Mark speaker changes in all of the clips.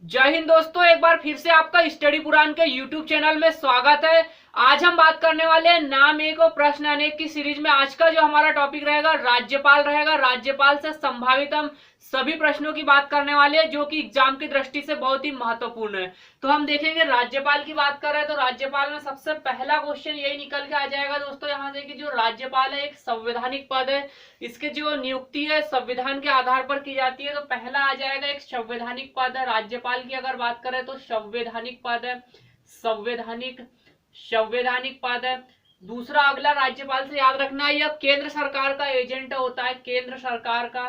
Speaker 1: जय हिंद दोस्तों, एक बार फिर से आपका स्टडी पुराण के यूट्यूब चैनल में स्वागत है। आज हम बात करने वाले हैं नाम एक और प्रश्न अनेक की सीरीज में। आज का जो हमारा टॉपिक रहेगा राज्यपाल रहेगा। राज्यपाल से संभावित हम सभी प्रश्नों की बात करने वाले हैं जो कि एग्जाम की दृष्टि से बहुत ही महत्वपूर्ण है। तो हम देखेंगे, राज्यपाल की बात कर रहे हैं तो राज्यपाल में सबसे पहला क्वेश्चन यही निकल के आ जाएगा दोस्तों यहाँ से कि जो राज्यपाल है एक संवैधानिक पद है। इसके जो नियुक्ति है संविधान के आधार पर की जाती है। तो पहला आ जाएगा एक संवैधानिक पद है। राज्यपाल की अगर बात करें तो संवैधानिक पद है, संवैधानिक संवैधानिक पद है। दूसरा अगला राज्यपाल से याद रखना है, यह केंद्र सरकार का एजेंट होता है। केंद्र सरकार का,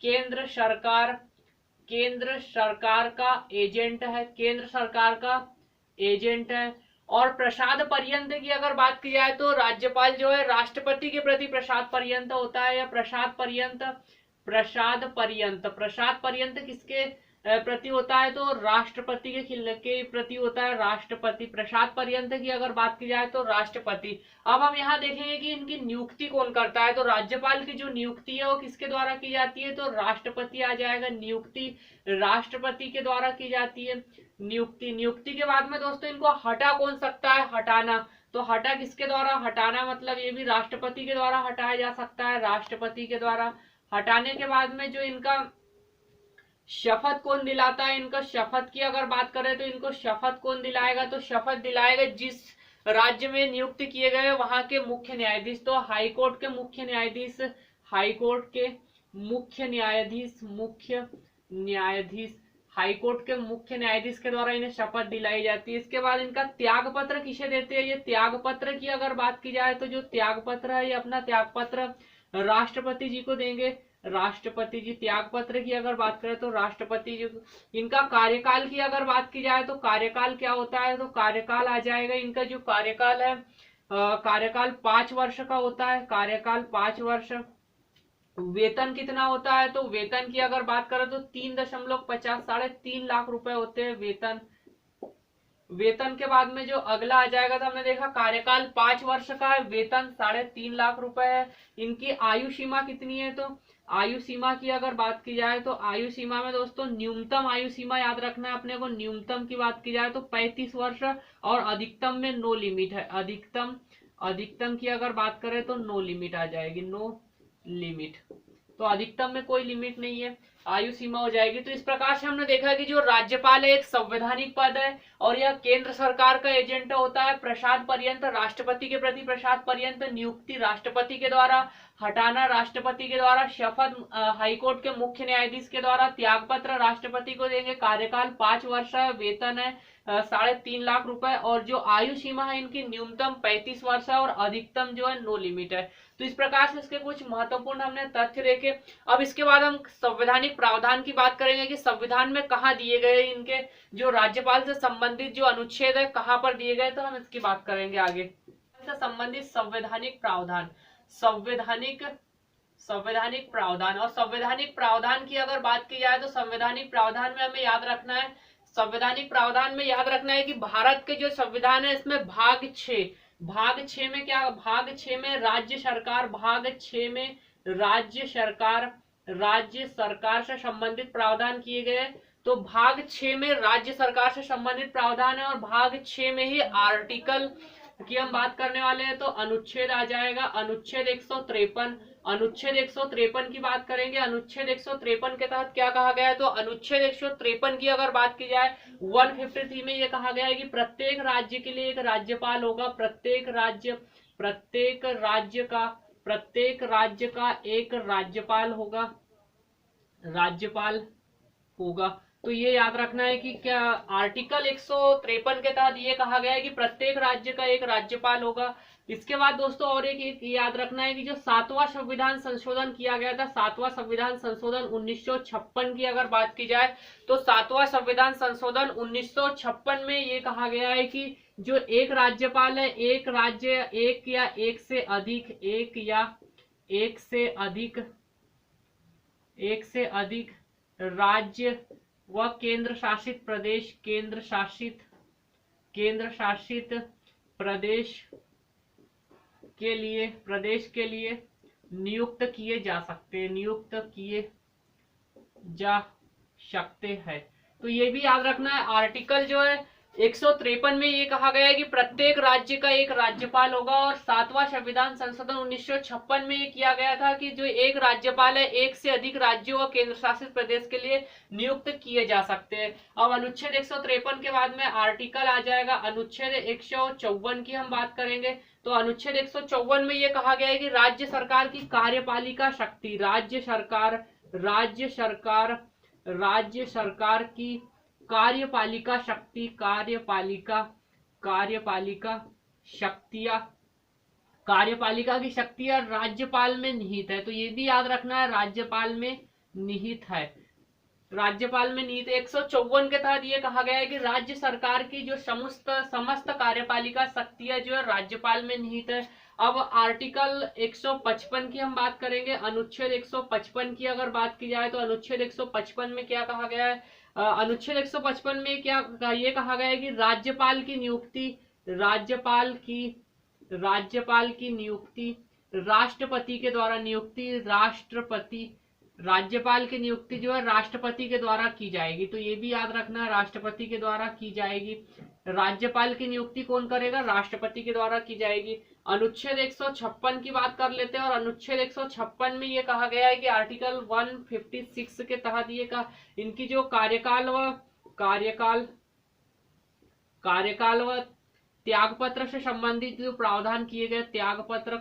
Speaker 1: केंद्र सरकार, केंद्र सरकार का एजेंट है, केंद्र सरकार का एजेंट है। और प्रसाद पर्यंत की अगर बात की जाए तो राज्यपाल जो है राष्ट्रपति के प्रति प्रसाद पर्यंत होता है। या प्रसाद पर्यंत, प्रसाद पर्यंत, प्रसाद पर्यंत किसके प्रति होता है तो राष्ट्रपति के प्रति होता है। राष्ट्रपति, प्रसाद पर्यंत की अगर बात की जाए तो राष्ट्रपति। अब हम यहाँ देखेंगे कि इनकी नियुक्ति कौन करता है। तो राज्यपाल की जो नियुक्ति है वो किसके द्वारा की जाती है तो राष्ट्रपति आ जाएगा। नियुक्ति राष्ट्रपति के द्वारा की जाती है। नियुक्ति, नियुक्ति के बाद में दोस्तों इनको हटा कौन सकता है, हटाना। तो हटा किसके द्वारा, हटाना मतलब ये भी राष्ट्रपति के द्वारा हटाया जा सकता है, राष्ट्रपति के द्वारा। हटाने के बाद में जो इनका शपथ कौन दिलाता है, इनका शपथ की अगर बात करें तो इनको शपथ कौन दिलाएगा तो शपथ दिलाएगा जिस राज्य में नियुक्त किए गए वहां के मुख्य न्यायाधीश। तो हाईकोर्ट के मुख्य न्यायाधीश, हाईकोर्ट के मुख्य न्यायाधीश, मुख्य न्यायाधीश, हाईकोर्ट के मुख्य न्यायाधीश के द्वारा इन्हें शपथ दिलाई जाती है। इसके बाद इनका त्याग पत्र किसे देते हैं, ये त्याग पत्र की अगर बात की जाए तो जो त्याग पत्र है ये अपना त्याग पत्र राष्ट्रपति जी को देंगे। राष्ट्रपति जी, त्याग पत्र की अगर बात करें तो राष्ट्रपति जी। इनका कार्यकाल की अगर बात की जाए तो कार्यकाल क्या होता है तो कार्यकाल आ जाएगा, इनका जो कार्यकाल है कार्यकाल 5 वर्ष का होता है। कार्यकाल 5 वर्ष। वेतन कितना होता है तो वेतन की अगर बात करें तो 3.50, 3.5 लाख रुपए होते हैं वेतन। वेतन के बाद में जो अगला आ जाएगा तो हमने देखा कार्यकाल 5 वर्ष का है, वेतन 3.5 लाख रुपए है। इनकी आयु सीमा कितनी है तो आयु सीमा की अगर बात की जाए तो आयु सीमा में दोस्तों न्यूनतम आयु सीमा याद रखना है अपने को। न्यूनतम की बात की जाए तो 35 वर्ष और अधिकतम में नो लिमिट है। अधिकतम, अधिकतम की अगर बात करें तो नो लिमिट आ जाएगी, नो लिमिट। तो अधिकतम में कोई लिमिट नहीं है, आयु सीमा हो जाएगी। तो इस प्रकार से हमने देखा कि जो राज्यपाल है एक संवैधानिक पद है और यह केंद्र सरकार का एजेंट होता है। प्रसाद पर्यंत, राष्ट्रपति के प्रति प्रसाद पर्यंत, नियुक्ति राष्ट्रपति के द्वारा, हटाना राष्ट्रपति के द्वारा, शपथ हाईकोर्ट के मुख्य न्यायाधीश के द्वारा, त्यागपत्र राष्ट्रपति को देंगे, कार्यकाल 5 वर्ष है, वेतन है 3.5 लाख रुपए और जो आयु सीमा है इनकी न्यूनतम 35 वर्ष है और अधिकतम जो है नो लिमिट है। तो इस प्रकार से इसके कुछ महत्वपूर्ण हमने तथ्य देखे। अब इसके बाद हम संवैधानिक प्रावधान की बात करेंगे कि संविधान में कहाँ दिए गए इनके जो राज्यपाल से संबंधित जो अनुच्छेद है कहाँ पर दिए गए, तो हम इसकी बात करेंगे आगे। से संबंधित संवैधानिक प्रावधान, संवैधानिक संवैधानिक प्रावधान। और संवैधानिक प्रावधान की अगर बात की जाए तो संवैधानिक प्रावधान में हमें याद रखना है, संवैधानिक प्रावधान में याद रखना है कि भारत के जो संविधान है इसमें भाग 6, भाग 6 में क्या, भाग 6 में राज्य सरकार, भाग 6 में राज्य सरकार, राज्य सरकार से संबंधित प्रावधान किए गए। तो भाग 6 में राज्य सरकार से संबंधित प्रावधान है और भाग 6 में ही आर्टिकल की हम बात करने वाले हैं। तो अनुच्छेद आ जाएगा अनुच्छेद 153। अनुच्छेद 153 की बात करेंगे। अनुच्छेद 153 के तहत क्या कहा गया है तो अनुच्छेद 153 की अगर बात की जाए 153 में यह कहा गया है कि प्रत्येक राज्य के लिए एक राज्यपाल होगा। प्रत्येक राज्य, प्रत्येक राज्य का, प्रत्येक राज्य का एक राज्यपाल होगा, राज्यपाल होगा। तो ये याद रखना है कि क्या आर्टिकल 153 के तहत ये कहा गया है कि प्रत्येक राज्य का एक राज्यपाल होगा। इसके बाद दोस्तों और एक याद रखना है कि जो 7वां संविधान संशोधन किया गया था, 7वां संविधान संशोधन 1956 की अगर बात की जाए तो 7वां संविधान संशोधन 1956 में ये कहा गया है कि जो एक राज्यपाल है, एक राज्य, एक या एक से अधिक, एक या एक से अधिक, एक से अधिक राज्य व केंद्र शासित प्रदेश, केंद्र शासित, केंद्र शासित प्रदेश के लिए, प्रदेश के लिए नियुक्त किए जा सकते हैं, नियुक्त किए जा सकते हैं। तो ये भी याद रखना है। आर्टिकल जो है 153 में ये कहा गया है कि प्रत्येक राज्य का एक राज्यपाल होगा, और 7वां संविधान संशोधन 1956 में ये किया गया था कि जो एक राज्यपाल है एक से अधिक राज्यों और केंद्र शासित प्रदेश के लिए नियुक्त किए जा सकते हैं। अब अनुच्छेद 153 के बाद में आर्टिकल आ जाएगा अनुच्छेद 154 की हम बात करेंगे। तो अनुच्छेद 154 में ये कहा गया है कि राज्य सरकार की कार्यपालिका शक्ति, राज्य सरकार की कार्यपालिका शक्ति, कार्यपालिका की शक्तियां राज्यपाल में निहित है। तो ये भी याद रखना है, राज्यपाल में निहित है। 154 के तहत ये कहा गया है कि राज्य सरकार की जो समस्त कार्यपालिका शक्तियां जो है राज्यपाल में निहित है। अब आर्टिकल 155 की हम बात करेंगे। अनुच्छेद 155 की अगर बात की जाए तो अनुच्छेद 155 में क्या कहा गया है? अनुच्छेद 155 में क्या ये कहा गया है कि राज्यपाल की नियुक्ति राष्ट्रपति के द्वारा राज्यपाल की नियुक्ति जो है राष्ट्रपति के द्वारा की जाएगी। तो ये भी याद रखना है, राष्ट्रपति के द्वारा की जाएगी। राज्यपाल की नियुक्ति कौन करेगा? राष्ट्रपति के द्वारा की जाएगी। अनुच्छेद 156 की बात कर लेते हैं, और अनुच्छेद 156 में ये कहा गया है कि आर्टिकल 156 के तहत ये इनकी जो कार्यकाल व त्यागपत्र से संबंधित जो प्रावधान किए गए, त्यागपत्र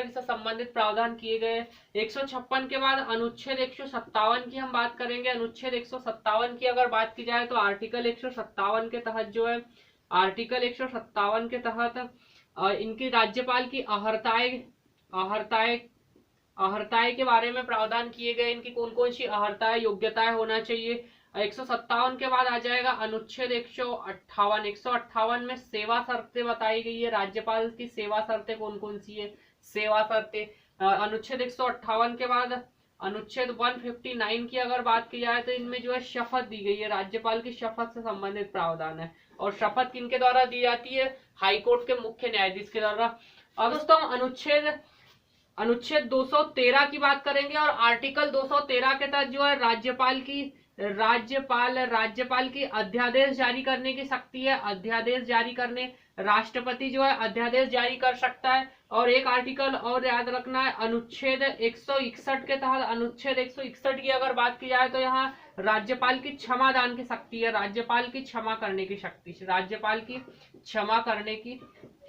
Speaker 1: से संबंधित प्रावधान किए गए। 156 के बाद अनुच्छेद 157 की हम बात करेंगे। अनुच्छेद 157 की अगर बात की जाए तो आर्टिकल 157 के तहत जो है, आर्टिकल 157 के तहत इनकी राज्यपाल की अहर्ताएं के बारे में प्रावधान किए गए। इनकी कौन कौन सी अहर्ताएं, योग्यताएं होना चाहिए। 157 के बाद आ जाएगा अनुच्छेद 158 में सेवा शर्तें बताई गई है। राज्यपाल की सेवा शर्तें कौन कौन सी है? सेवा शर्तें अनुच्छेद 158 के बाद अनुच्छेद 159 की अगर बात की जाए तो इनमें जो है शपथ दी गई है, राज्यपाल की शपथ से संबंधित प्रावधान है। और शपथ किनके द्वारा दी जाती है? हाईकोर्ट के मुख्य न्यायाधीश के द्वारा। अब दोस्तों अनुच्छेद 213 की बात करेंगे, और आर्टिकल 213 के तहत जो है राज्यपाल की अध्यादेश जारी करने की शक्ति है। अध्यादेश जारी करने राष्ट्रपति जो है अध्यादेश जारी कर सकता है। और एक आर्टिकल और याद रखना है, अनुच्छेद 161 के तहत, अनुच्छेद 161 की अगर बात की जाए तो यहाँ राज्यपाल की क्षमा दान की शक्ति है, राज्यपाल की क्षमा करने की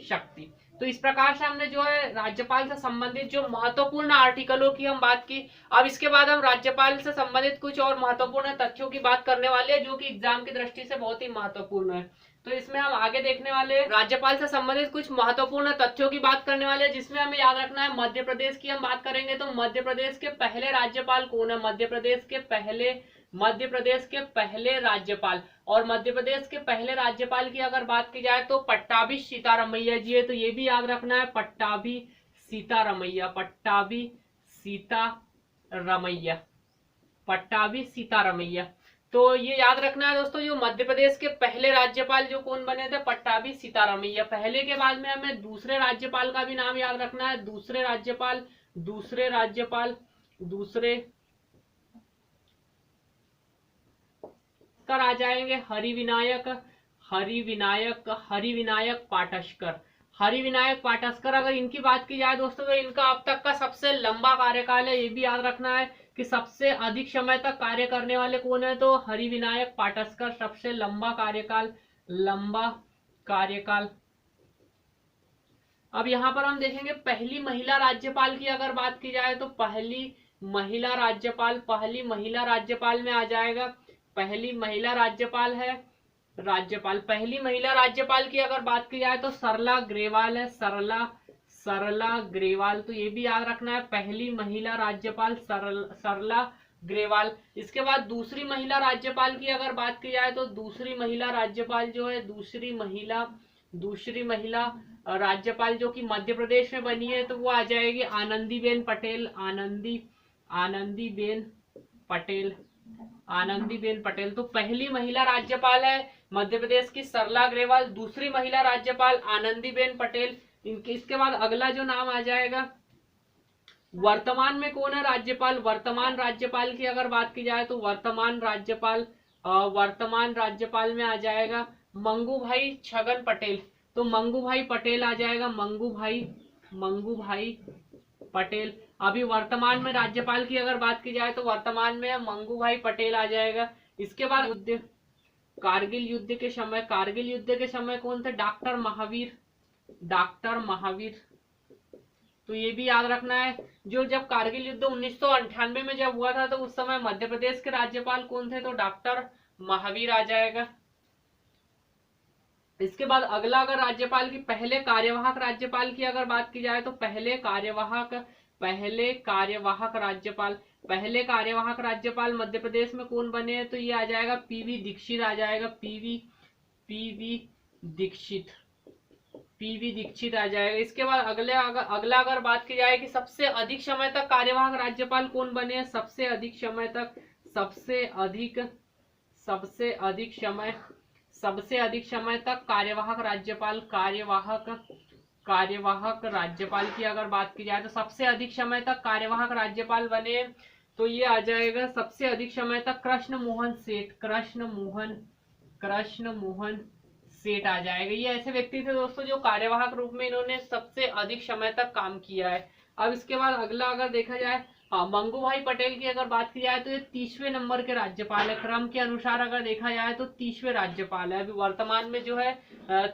Speaker 1: शक्ति। तो इस प्रकार से हमने जो है राज्यपाल से संबंधित जो महत्वपूर्ण आर्टिकलों की हम बात की। अब इसके बाद हम राज्यपाल से संबंधित कुछ और महत्वपूर्ण तथ्यों की बात करने वाले हैं, जो कि एग्जाम की दृष्टि से बहुत ही महत्वपूर्ण है। तो इसमें हम आगे देखने वाले हैं राज्यपाल से संबंधित कुछ महत्वपूर्ण तथ्यों की बात करने वाले हैं, जिसमें हमें याद रखना है मध्य प्रदेश की हम बात करेंगे। तो मध्य प्रदेश के पहले राज्यपाल कौन है? मध्य प्रदेश के पहले राज्यपाल, और मध्य प्रदेश के पहले राज्यपाल की अगर बात की जाए तो पट्टाभी सीतारमैया जी है। तो ये भी याद रखना है, पट्टाभी सीतारमैया। तो ये याद रखना है दोस्तों, जो मध्य प्रदेश के पहले राज्यपाल जो कौन बने थे? पट्टाभी सीतारमैया। पहले के बाद में हमें दूसरे राज्यपाल का भी नाम याद रखना है। दूसरे कर आ जाएंगे हरिविनायक पाटस्कर। अगर इनकी बात की जाए दोस्तों तो इनका अब तक का सबसे लंबा कार्यकाल है। ये भी याद रखना है कि सबसे अधिक समय तक कार्य करने वाले कौन है? तो हरिविनायक पाटस्कर, सबसे लंबा कार्यकाल। अब यहाँ पर हम देखेंगे पहली महिला राज्यपाल की अगर बात की जाए तो पहली महिला राज्यपाल में आ जाएगा, पहली महिला राज्यपाल है पहली महिला राज्यपाल की अगर बात की जाए तो सरला ग्रेवाल है, सरला ग्रेवाल। तो ये भी याद रखना है, पहली महिला राज्यपाल सरला ग्रेवाल। इसके बाद दूसरी महिला राज्यपाल की अगर बात की जाए तो दूसरी महिला राज्यपाल जो है, दूसरी महिला राज्यपाल जो कि मध्य प्रदेश में बनी है तो वो आ जाएगी आनंदीबेन पटेल। तो पहली महिला राज्यपाल है मध्य प्रदेश की सरला ग्रेवाल, दूसरी महिला राज्यपाल आनंदीबेन पटेल। इसके बाद अगला जो नाम आ जाएगा, वर्तमान में कौन है राज्यपाल? वर्तमान राज्यपाल की अगर बात की जाए तो वर्तमान राज्यपाल वर्तमान राज्यपाल में आ जाएगा मंगू भाई छगन पटेल। तो मंगू भाई पटेल आ जाएगा, मंगू भाई पटेल। अभी वर्तमान में राज्यपाल की अगर बात की जाए तो वर्तमान में मंगू भाई पटेल आ जाएगा। इसके बाद युद्ध, कारगिल युद्ध के समय कौन थे? डॉक्टर महावीर। तो ये भी याद रखना है। जो जब कारगिल युद्ध 1998 में जब हुआ था तो उस समय मध्य प्रदेश के राज्यपाल कौन थे? तो डॉक्टर महावीर आ जाएगा। इसके बाद अगला अगर राज्यपाल की पहले कार्यवाहक राज्यपाल की अगर बात की जाए तो पहले कार्यवाहक राज्यपाल मध्य प्रदेश में कौन बने हैं? तो ये आ जाएगा पीवी दीक्षित आ जाएगा, पीवी दीक्षित आ जाएगा। इसके बाद अगला अगर बात की जाए कि सबसे अधिक समय तक कार्यवाहक राज्यपाल कौन बने हैं? सबसे अधिक समय तक कार्यवाहक राज्यपाल की अगर बात की जाए तो सबसे अधिक समय तक कार्यवाहक राज्यपाल बने तो ये आ जाएगा सबसे अधिक समय तक कृष्ण मोहन सेठ आ जाएगा। ये ऐसे व्यक्ति थे दोस्तों जो कार्यवाहक रूप में इन्होंने सबसे अधिक समय तक काम किया है। अब इसके बाद अगला अगर देखा जाए, मंगू भाई पटेल की अगर बात की जाए तो ये 30वें नंबर के राज्यपाल है। क्रम के अनुसार अगर देखा जाए तो 30वें राज्यपाल है। अभी वर्तमान में जो है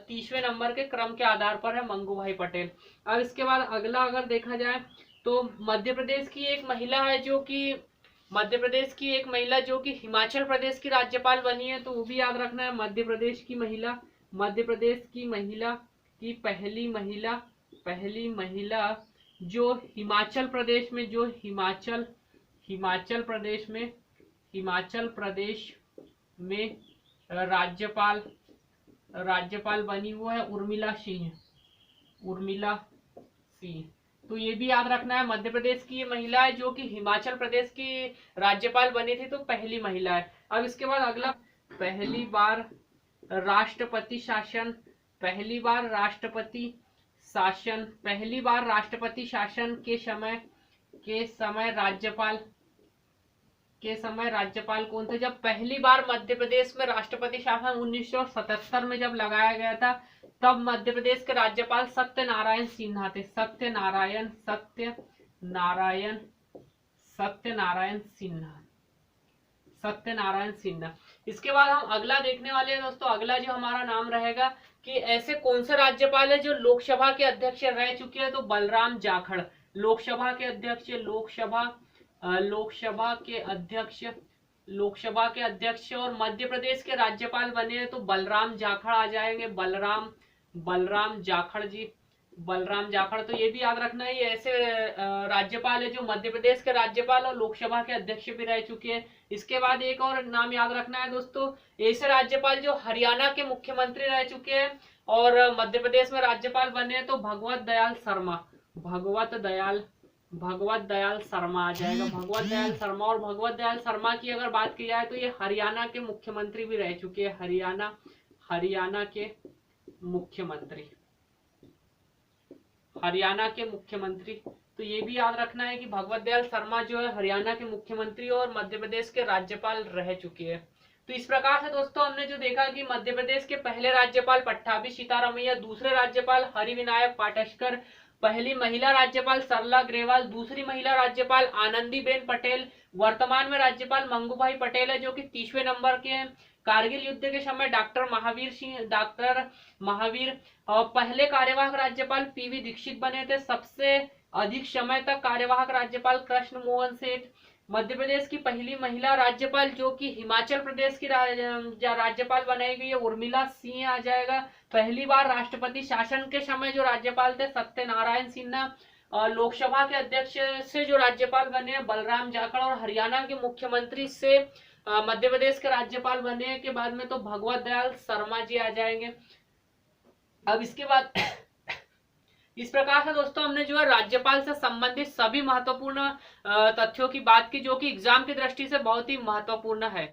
Speaker 1: 30वें नंबर के क्रम के आधार पर है मंगू भाई पटेल। अब इसके बाद अगला अगर देखा जाए तो मध्य प्रदेश की एक महिला जो कि हिमाचल प्रदेश की राज्यपाल बनी है, तो वो भी याद रखना है। मध्य प्रदेश की महिला की पहली महिला जो हिमाचल प्रदेश में राज्यपाल बनी हुआ है उर्मिला सिंह। तो ये भी याद रखना है, मध्य प्रदेश की ये महिला है जो कि हिमाचल प्रदेश की राज्यपाल बनी थी, तो पहली महिला है। अब इसके बाद अगला, पहली बार राष्ट्रपति शासन के समय राज्यपाल कौन थे? जब पहली बार मध्य प्रदेश में राष्ट्रपति शासन 1977 में जब लगाया गया था, तब मध्य प्रदेश के राज्यपाल सत्यनारायण सिन्हा थे। सत्यनारायण सिन्हा। इसके बाद हम अगला देखने वाले हैं दोस्तों। अगला जो हमारा नाम रहेगा कि ऐसे कौन से राज्यपाल है जो लोकसभा के अध्यक्ष रह चुके हैं? तो बलराम जाखड़ लोकसभा के अध्यक्ष और मध्य प्रदेश के राज्यपाल बने हैं, तो बलराम जाखड़ आ जाएंगे। बलराम जाखड़। तो ये भी याद रखना है, ये ऐसे राज्यपाल है जो मध्य प्रदेश के राज्यपाल और लोकसभा के अध्यक्ष भी रह चुके हैं। इसके बाद एक और नाम याद रखना है दोस्तों, ऐसे राज्यपाल जो हरियाणा के मुख्यमंत्री रह चुके हैं और मध्य प्रदेश में राज्यपाल बने हैं, तो भगवत दयाल शर्मा आ जाएगा। भगवत दयाल शर्मा। और भगवत दयाल शर्मा की अगर बात की जाए तो ये हरियाणा के मुख्यमंत्री भी रह चुके हैं। हरियाणा के मुख्यमंत्री। तो ये भी याद रखना है कि भगवत दयाल शर्मा जो है हरियाणा के मुख्यमंत्री और मध्य प्रदेश के राज्यपाल रह चुके हैं। तो इस प्रकार से दोस्तों हमने जो देखा कि मध्य प्रदेश के पहले राज्यपाल पट्टाभी सीतारमैया, दूसरे राज्यपाल हरिविनायक पाटस्कर, पहली महिला राज्यपाल सरला ग्रेवाल, दूसरी महिला राज्यपाल आनंदीबेन पटेल, वर्तमान में राज्यपाल मंगू भाई पटेल है जो कि 30वें नंबर के हैं। कारगिल युद्ध के समय डॉक्टर महावीर और पहले कार्यवाहक राज्यपाल पीवी दीक्षित बने थे। सबसे अधिक समय तक कार्यवाहक राज्यपाल कृष्ण मोहन सेठ। मध्य प्रदेश की पहली महिला राज्यपाल जो कि हिमाचल प्रदेश की राज्यपाल बनाई गई है उर्मिला सिंह आ जाएगा। पहली बार राष्ट्रपति शासन के समय जो राज्यपाल थे सत्यनारायण सिन्हा। लोकसभा के अध्यक्ष से जो राज्यपाल बने हैं बलराम जाखड़ और हरियाणा के मुख्यमंत्री से मध्य प्रदेश के राज्यपाल बने के बाद में तो भगवत दयाल शर्मा जी आ जाएंगे। अब इसके बाद इस प्रकार से दोस्तों हमने जो है राज्यपाल से संबंधित सभी महत्वपूर्ण तथ्यों की बात की जो कि एग्जाम की दृष्टि से बहुत ही महत्वपूर्ण है।